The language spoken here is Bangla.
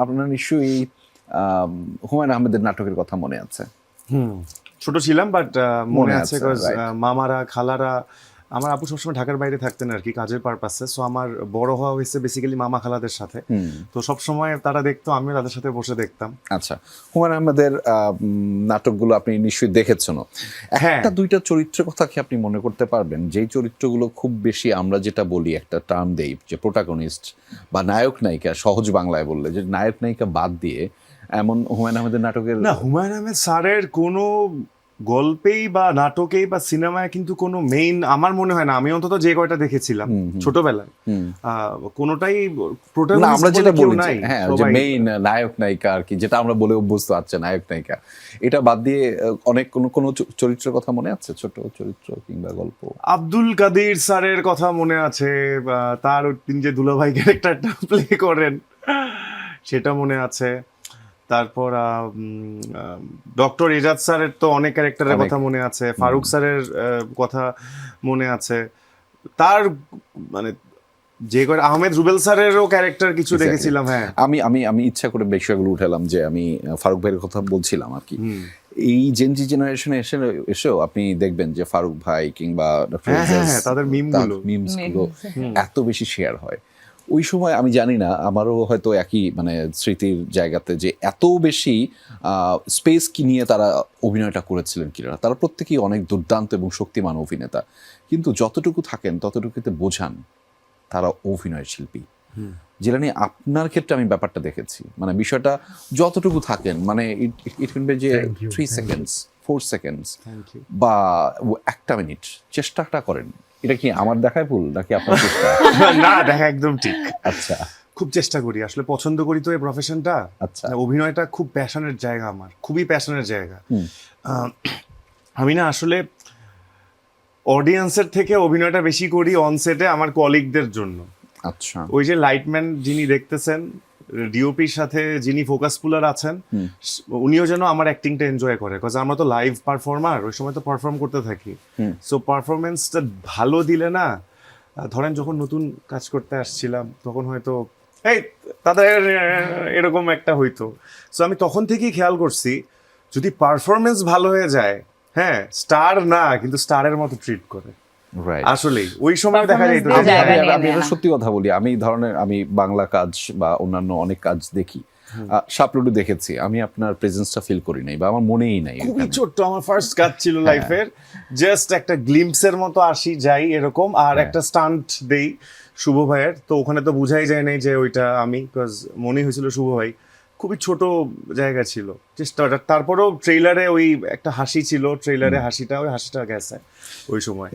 আপনার নিশ্চয়ই হুমায়ুন আহমেদের নাটকের কথা মনে আছে। ছোট ছিলাম বাট মনে আছে right. মামারা খালারা আমার আপু সবসময় ঢাকার বাইরে থাকতেন আর কি কাজের পারপাসে, সো আমার বড় হওয়া হয়েছে বেসিক্যালি মামা খালাদের সাথে। তো সবসময় তারা দেখতো, আমিও তাদের সাথে বসে দেখতাম। আচ্ছা, হুমায়ুন আহমেদের নাটকগুলো আপনি নিশ্চয়ই দেখেছেন। একটা দুইটা চরিত্রের কথা কি আপনি মনে করতে পারবেন যেই চরিত্রগুলো খুব বেশি আমরা যেটা বলি একটা টার্ম দেই যে প্রোটাগনিস্ট বা নায়ক নায়িকা, সহজ বাংলায় বললে যে নায়ক নায়িকা বাদ দিয়ে এমন হুমায়ুন আহমেদের নাটকের না, হুমায়ুন আহমেদ স্যারের কোনো গল্পেই বা নাটকেই বা সিনেমায় কিন্তু কোনো মেইন আমার মনে হয় না, আমি অন্তত যে কয়টা দেখেছিলাম ছোটবেলায় কোনোটাই না আমরা যেটা বলি নাই। হ্যাঁ যে মেইন নায়ক নায়িকা আর কি, যেটা আমরা বলে অভ্যস্ত আছে নায়ক নায়িকা, এটা বাদ দিয়ে অনেক কোনো চরিত্রের কথা মনে আছে, ছোট চরিত্র কিংবা গল্প? আব্দুল কাদের স্যারের কথা মনে আছে, বা তার তিনি যে দুলাভাই ক্যারেক্টারটা প্লে করেন সেটা মনে আছে। তারপর ডক্টর এজাজ স্যারের তো অনেক ক্যারেক্টারের কথা মনে আছে, ফারুক স্যারের কথা মনে আছে, তার মানে যে করে আহমেদ রুবেল স্যারেরও ক্যারেক্টার কিছু দেখেছিলাম। হ্যাঁ, আমি ইচ্ছা করে বিষয়গুলো উঠালাম যে আমি ফারুক ভাইয়ের কথা বলছিলাম আর কি। এই জেনজি জেনারেশনে এসেও আপনি দেখবেন যে ফারুক ভাই কিংবা তাদের মিমসগুলো এত বেশি শেয়ার হয়। ওই সময় আমি জানি না, আমারও হয়তো একই মানে স্মৃতির জায়গাতে যে এত বেশি স্পেস কি নিয়ে তারা অভিনয়টা করেছিলেন কিনা। তারা প্রত্যেকেই অনেক দুর্দান্ত এবং শক্তিমান অভিনেতা, কিন্তু যতটুকু থাকেন ততটুকুতে বোঝান তারা অভিনয় শিল্পী। যেটা নিয়ে আপনার ক্ষেত্রে আমি ব্যাপারটা দেখেছি, মানে বিষয়টা যতটুকু থাকেন মানে ইট ক্যান বি যে 3 সেকেন্ডস 4 সেকেন্ডস বা 1 মিনিট চেষ্টাটা করেন। এটা কি আমার দেখায় ভুল নাকি আপনার চেষ্টা? না, দেখা একদম ঠিক। আচ্ছা, খুব চেষ্টা করি, আসলে পছন্দ করি তো এই প্রফেশনটা। আচ্ছা, অভিনয়টা খুব প্যাশনের জায়গা, আমার খুবই প্যাশনের জায়গা। আমি না আসলে অডিয়েন্সের থেকে অভিনয়টা বেশি করি অন সেটে আমার কলিগদের জন্য। আচ্ছা, ওই যে লাইটম্যান যিনি দেখতেছেন, ডিওপির সাথে যিনি ফোকাস পুলার আছেন, উনিও যেন আমার অ্যাক্টিংটা এনজয় করে, বিকজ আমরা তো লাইভ পারফর্মার, ওই সময় তো পারফর্ম করতে থাকি। সো পারফরমেন্সটা ভালো দিলে না, ধরেন যখন নতুন কাজ করতে আসছিলাম তখন হয়তো এই তাদের এরকম একটা হইতো। সো আমি তখন থেকেই খেয়াল করছি যদি পারফরমেন্স ভালো হয়ে যায়, হ্যাঁ স্টার না কিন্তু স্টারের মতো ট্রিট করে। আসলে ওই সময় দেখা যায়। আমি এটা সত্যি কথা বলি, আমি বাংলা কাজ বা অন্যান্য অনেক কাজ দেখি, শাপলুডু দেখেছি, আমি আপনার প্রেজেন্সটা ফিল করি নাই বা আমার মনেই নাই। খুবই ছোট্ট আমার ফার্স্ট কাজ ছিল লাইফের, জাস্ট একটা গ্লিম্পসের মতো আসি যাই এরকম, আর একটা স্টান্ট দেই শুভ ভাইয়ের, তো ওখানে তো বুঝাই যায় নাই যে ওইটা আমি, বিকজ মনে হয়েছিল শুভ ভাই। খুবই ছোট জায়গা ছিল চেষ্টাটা, তারপরেও ট্রেইলারে ওই একটা হাসি ছিল, ট্রেইলারে হাসিটা, ওই হাসিটা গেছে ওই সময়।